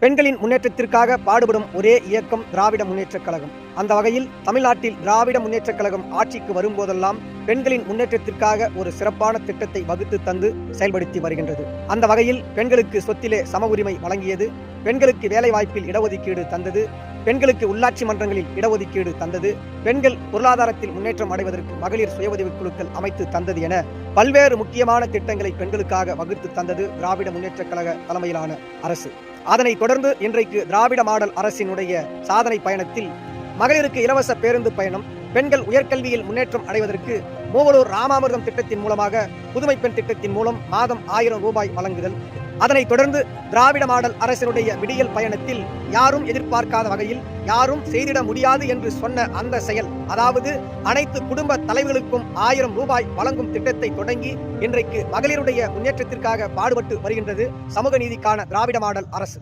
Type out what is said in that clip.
பெண்களின் முன்னேற்றத்திற்காக பாடுபடும் ஒரே இயக்கம் திராவிட முன்னேற்றக் கழகம். அந்த வகையில் தமிழ்நாட்டில் திராவிட முன்னேற்றக் கழகம் ஆட்சிக்கு வரும்போதெல்லாம் பெண்களின் முன்னேற்றத்திற்காக ஒரு சிறப்பான திட்டத்தை வகுத்து தந்து செயல்படுத்தி வருகின்றது. அந்த வகையில் பெண்களுக்கு சொத்திலே சம உரிமை வழங்கியது, பெண்களுக்கு வேலைவாய்ப்பில் இடஒதுக்கீடு தந்தது, பெண்களுக்கு உள்ளாட்சி மன்றங்களில் இடஒதுக்கீடு தந்தது, பெண்கள் பொருளாதாரத்தில் முன்னேற்றம் அடைவதற்கு மகளிர் சுய உதவிக் குழுக்கள் அமைத்து தந்தது என பல்வேறு முக்கியமான திட்டங்களை பெண்களுக்காக வகுத்து தந்தது திராவிட முன்னேற்றக் கழக தலைமையிலான அரசு. அதனைத் தொடர்ந்து இன்றைக்கு திராவிட மாடல் அரசினுடைய சாதனை பயணத்தில் மகளிருக்கு இலவச பேருந்து பயணம், பெண்கள் உயர்கல்வியில் முன்னேற்றம் அடைவதற்கு மூவலூர் ராமாமிர்தம் திட்டத்தின் மூலமாக புதுமை பெண் திட்டத்தின் மூலம் மாதம் 1000 ரூபாய் வழங்குதல், அதனைத் தொடர்ந்து திராவிட மாடல் அரசினுடைய விடியல் பயணத்தில் யாரும் எதிர்பார்க்காத வகையில் யாரும் செய்திட முடியாது என்று சொன்ன அந்த செயல், அதாவது அனைத்து குடும்ப தலைவர்களுக்கும் 1000 ரூபாய் வழங்கும் திட்டத்தை தொடங்கி இன்றைக்கு மகளிருடைய முன்னேற்றத்திற்காக பாடுபட்டு வருகின்றது சமூக நீதிக்கான திராவிட மாடல் அரசு.